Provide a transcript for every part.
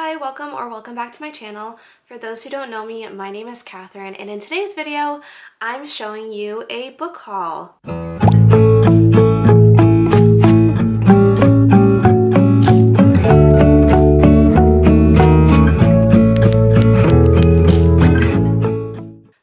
Hi, welcome back to my channel. For those who don't know me, my name is Katharine, and in today's video, I'm showing you a book haul.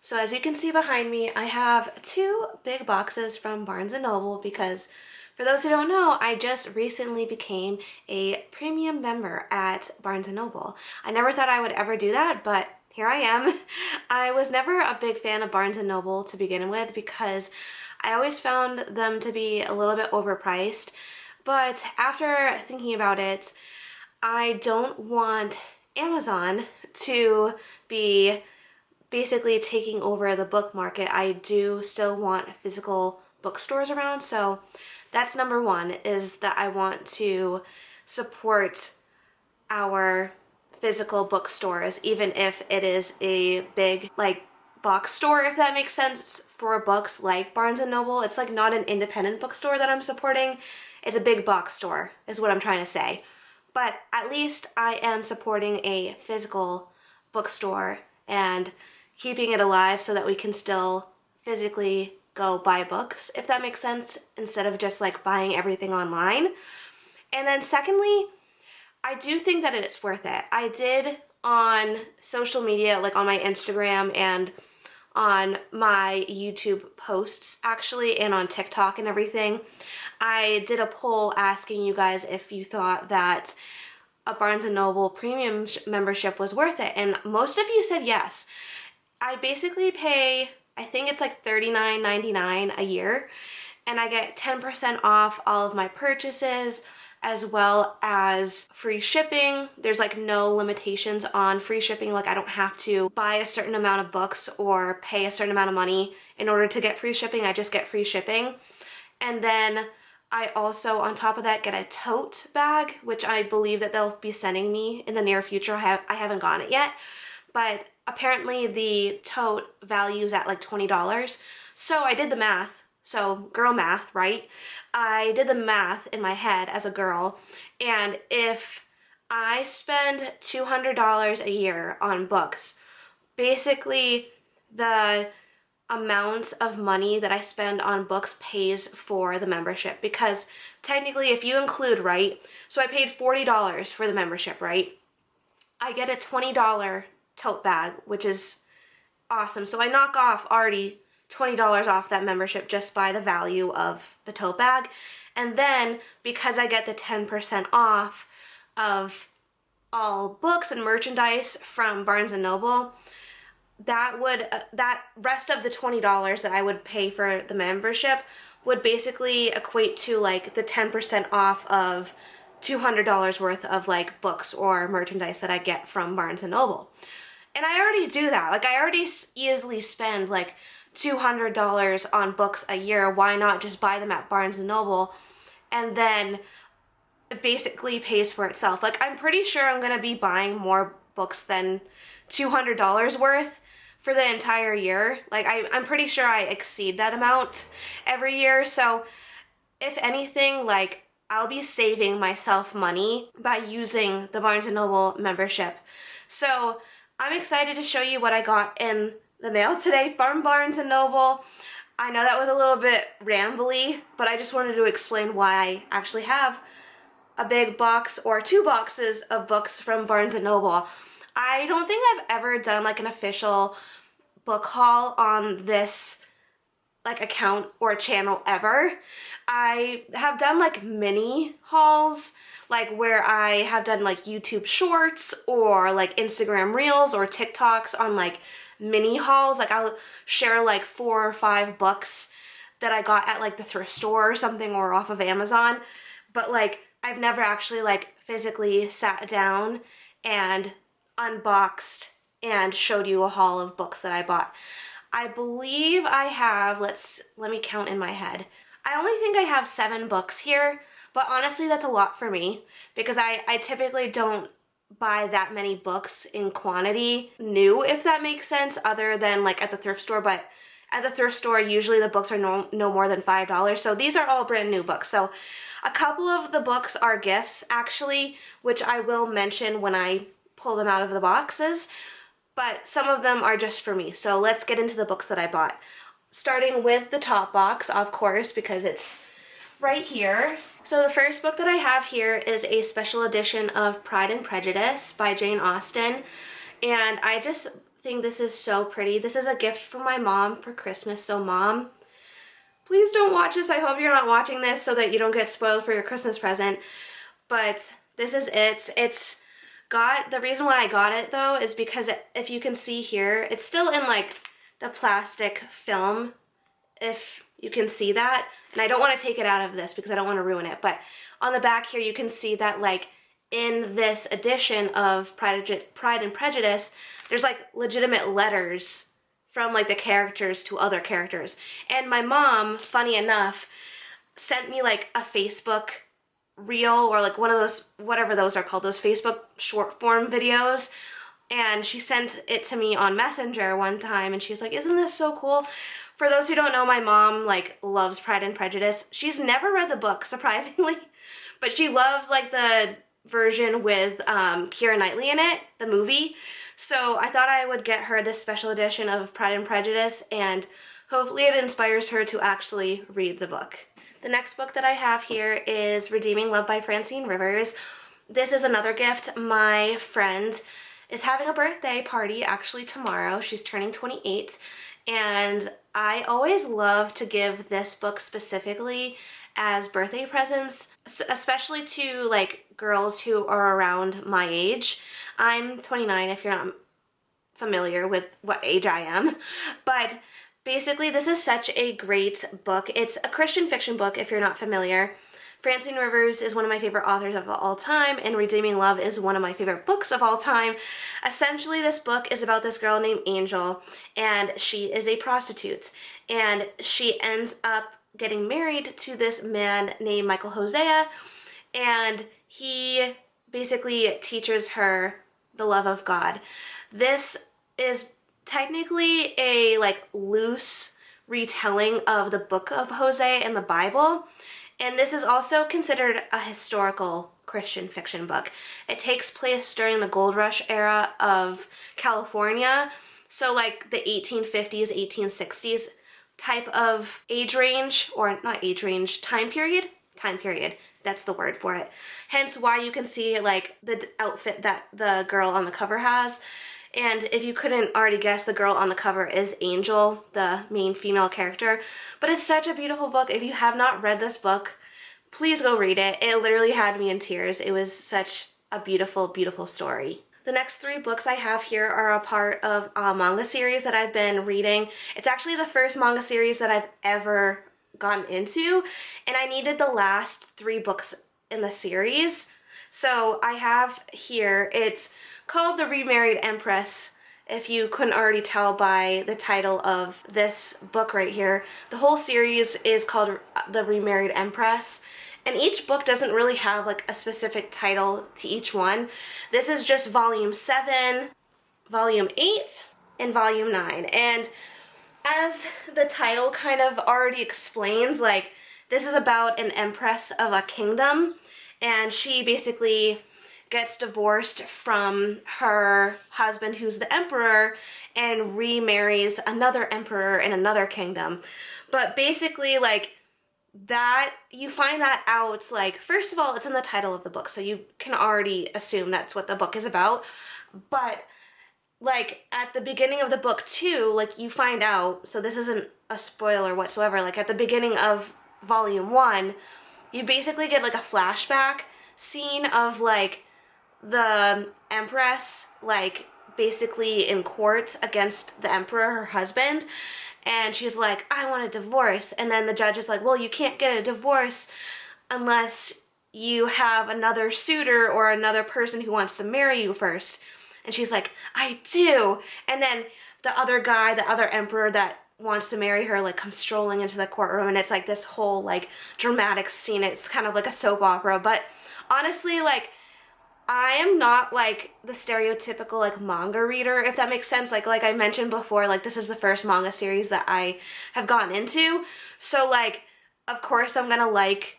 So as you can see behind me, I have two big boxes from Barnes & Noble because for those who don't know, I just recently became a premium member at Barnes & Noble. I never thought I would ever do that, but here I am. I was never a big fan of Barnes & Noble to begin with because I always found them to be a little bit overpriced. But after thinking about it, I don't want Amazon to be basically taking over the book market. I do still want physical bookstores around, so that's number one, is that I want to support our physical bookstores, even if it is a big box store, if that makes sense, for books like Barnes & Noble. It's like not an independent bookstore that I'm supporting. It's a big box store is what I'm trying to say. But at least I am supporting a physical bookstore and keeping it alive so that we can still physically go buy books, if that makes sense, instead of just like buying everything online. And then secondly, I do think that it's worth it. I did on social media, like on my Instagram and on my YouTube posts actually, and on TikTok and everything, I did a poll asking you guys if you thought that a Barnes & Noble premium membership was worth it, and most of you said yes. I basically pay, I think it's like $39.99 a year, and I get 10% off all of my purchases, as well as free shipping. There's like no limitations on free shipping. Like I don't have to buy a certain amount of books or pay a certain amount of money in order to get free shipping. I just get free shipping. And then I also, on top of that, get a tote bag, which I believe that they'll be sending me in the near future. I haven't gotten it yet, but apparently the tote values at like $20. So I did the math. So girl math, right? I did the math in my head as a girl, and if I spend $200 a year on books, basically the amount of money that I spend on books pays for the membership, because technically if you include, right, so I paid $40 for the membership, right? I get a $20 tote bag, which is awesome. So I knock off already $20 off that membership just by the value of the tote bag. And then because I get the 10% off of all books and merchandise from Barnes & Noble, that rest of the $20 that I would pay for the membership would basically equate to like the 10% off of $200 worth of like books or merchandise that I get from Barnes & Noble. And I already do that. Like I already easily spend like $200 on books a year. Why not just buy them at Barnes & Noble, and then it basically pays for itself. Like I'm pretty sure I'm gonna be buying more books than $200 worth for the entire year. Like I'm pretty sure I exceed that amount every year. So if anything, like I'll be saving myself money by using the Barnes & Noble membership. So I'm excited to show you what I got in the mail today from Barnes & Noble. I know that was a little bit rambly, but I just wanted to explain why I actually have a big box or two boxes of books from Barnes & Noble. I don't think I've ever done like an official book haul on this like account or channel ever. I have done like mini hauls, like where I have done like YouTube shorts or like Instagram reels or TikToks on like mini hauls. Like I'll share like 4 or 5 books that I got at like the thrift store or something, or off of Amazon. But like I've never actually like physically sat down and unboxed and showed you a haul of books that I bought. I believe I have, let me count in my head. I only think I have 7 books here, but honestly that's a lot for me because I typically don't buy that many books in quantity new, if that makes sense, other than like at the thrift store. But at the thrift store usually the books are no more than $5, so these are all brand new books. So a couple of the books are gifts actually, which I will mention when I pull them out of the boxes, but some of them are just for me. So let's get into the books that I bought. Starting with the top box, of course, because it's right here. So the first book that I have here is a special edition of Pride and Prejudice by Jane Austen. And I just think this is so pretty. This is a gift from my mom for Christmas. So Mom, please don't watch this. I hope you're not watching this so that you don't get spoiled for your Christmas present. But this is it. It's got, the reason why I got it though is because if you can see here, it's still in like the plastic film, if you can see that. And I don't want to take it out of this because I don't want to ruin it. But on the back here, you can see that like in this edition of Pride and Prejudice, there's like legitimate letters from like the characters to other characters. And my mom, funny enough, sent me like a Facebook reel or like one of those, whatever those are called, those Facebook short form videos. And she sent it to me on Messenger one time and she's like, isn't this so cool? For those who don't know, my mom like loves Pride and Prejudice. She's never read the book, surprisingly, but she loves like the version with Keira Knightley in it, the movie. So I thought I would get her this special edition of Pride and Prejudice and hopefully it inspires her to actually read the book. The next book that I have here is Redeeming Love by Francine Rivers. This is another gift. My friend is having a birthday party actually tomorrow. She's turning 28 and I always love to give this book specifically as birthday presents, especially to like girls who are around my age. I'm 29 if you're not familiar with what age I am, but basically this is such a great book. It's a Christian fiction book if you're not familiar. Francine Rivers is one of my favorite authors of all time, and Redeeming Love is one of my favorite books of all time. Essentially, this book is about this girl named Angel, and she is a prostitute, and she ends up getting married to this man named Michael Hosea, and he basically teaches her the love of God. This is technically a like loose retelling of the book of Hosea in the Bible. And this is also considered a historical Christian fiction book. It takes place during the gold rush era of California. So like the 1850s, 1860s type of age range, or not age range, time period. That's the word for it. Hence why you can see like the outfit that the girl on the cover has. And if you couldn't already guess, the girl on the cover is Angel, the main female character. But it's such a beautiful book. If you have not read this book, please go read it. It literally had me in tears. It was such a beautiful, beautiful story. The next three books I have here are a part of a manga series that I've been reading. It's actually the first manga series that I've ever gotten into, and I needed the last three books in the series. So I have here, it's called The Remarried Empress, if you couldn't already tell by the title of this book right here. The whole series is called The Remarried Empress, and each book doesn't really have like a specific title to each one. This is just volume 7, volume 8, and volume 9. And as the title kind of already explains, like this is about an empress of a kingdom, and she basically gets divorced from her husband, who's the emperor, and remarries another emperor in another kingdom. But basically, like, that, you find that out, like, first of all, it's in the title of the book, so you can already assume that's what the book is about. But, like, at the beginning of the book, too, like, you find out, so this isn't a spoiler whatsoever, like, at the beginning of volume 1, you basically get, like, a flashback scene of, like, the empress, like, basically in court against the emperor, her husband, and she's like, I want a divorce. And then the judge is like, well, you can't get a divorce unless you have another suitor or another person who wants to marry you first. And she's like, I do. And then the other guy, the other emperor that wants to marry her, like, comes strolling into the courtroom, and it's like this whole like dramatic scene. It's kind of like a soap opera. But honestly, like, I am not like the stereotypical like manga reader, if that makes sense. Like I mentioned before, like this is the first manga series that I have gotten into. So like, of course I'm gonna like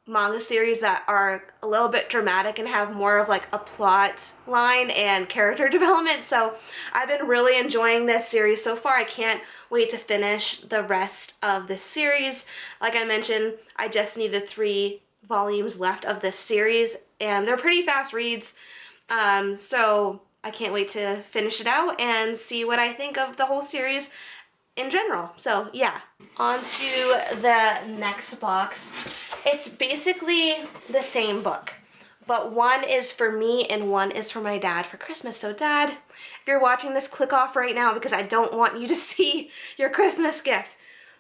manga series that are a little bit dramatic and have more of like a plot line and character development. So I've been really enjoying this series so far. I can't wait to finish the rest of this series. Like I mentioned, I just needed 3 volumes left of this series, and they're pretty fast reads. So I can't wait to finish it out and see what I think of the whole series in general. So yeah, on to the next box. It's basically the same book, but one is for me and one is for my dad for Christmas. So Dad, if you're watching this, click off right now because I don't want you to see your Christmas gift.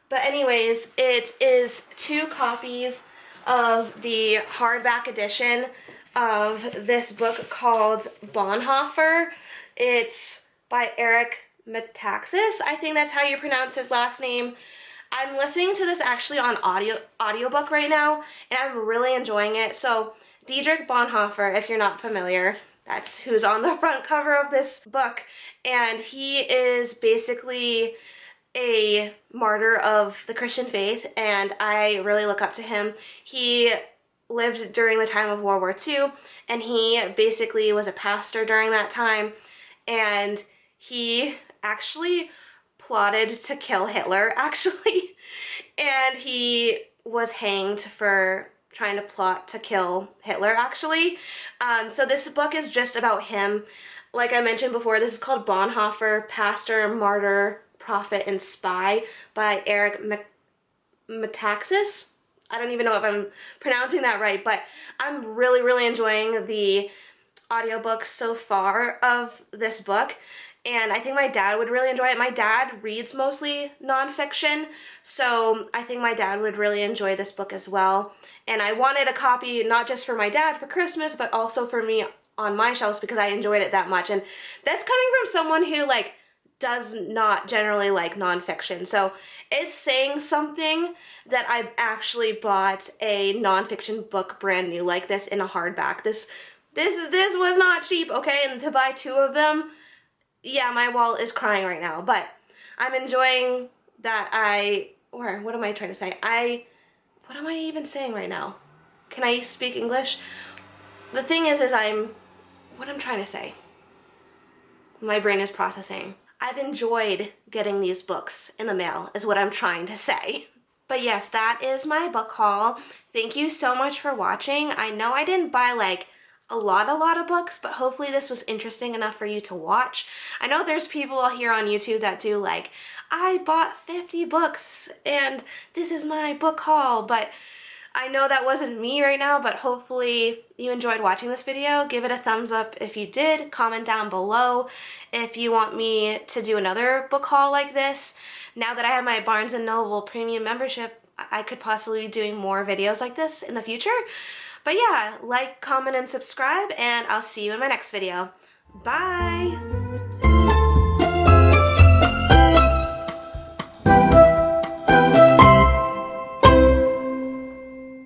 But anyways, it is 2 copies of the hardback edition of this book called Bonhoeffer. It's by Eric Metaxas. I think that's how you pronounce his last name. I'm listening to this actually on audiobook right now, and I'm really enjoying it. So Dietrich Bonhoeffer, if you're not familiar, that's who's on the front cover of this book, and he is basically a martyr of the Christian faith, and I really look up to him. He lived during the time of World War II, and he basically was a pastor during that time, and he actually plotted to kill Hitler, actually, and he was hanged for trying to plot to kill Hitler, actually. So this book is just about him. Like I mentioned before, this is called Bonhoeffer, Pastor, Martyr, Prophet, and Spy by Eric Metaxas. I don't even know if I'm pronouncing that right, but I'm really, really enjoying the audiobook so far of this book, and I think my dad would really enjoy it. My dad reads mostly nonfiction, so I think my dad would really enjoy this book as well. And I wanted a copy not just for my dad for Christmas, but also for me on my shelves because I enjoyed it that much. And that's coming from someone who like does not generally like nonfiction. So it's saying something that I actually bought a nonfiction book brand new like this in a hardback. This was not cheap, okay? And to buy 2 of them, yeah, my wallet is crying right now. But I'm enjoying that what am I trying to say? What am I even saying right now? Can I speak English? The thing is what I'm trying to say. My brain is processing. I've enjoyed getting these books in the mail is what I'm trying to say. But yes, that is my book haul. Thank you so much for watching. I know I didn't buy like a lot of books, but hopefully this was interesting enough for you to watch. I know there's people here on YouTube that do like, I bought 50 books and this is my book haul, but I know that wasn't me right now, but hopefully you enjoyed watching this video. Give it a thumbs up if you did. Comment down below if you want me to do another book haul like this. Now that I have my Barnes & Noble premium membership, I could possibly be doing more videos like this in the future. But yeah, like, comment, and subscribe, and I'll see you in my next video. Bye!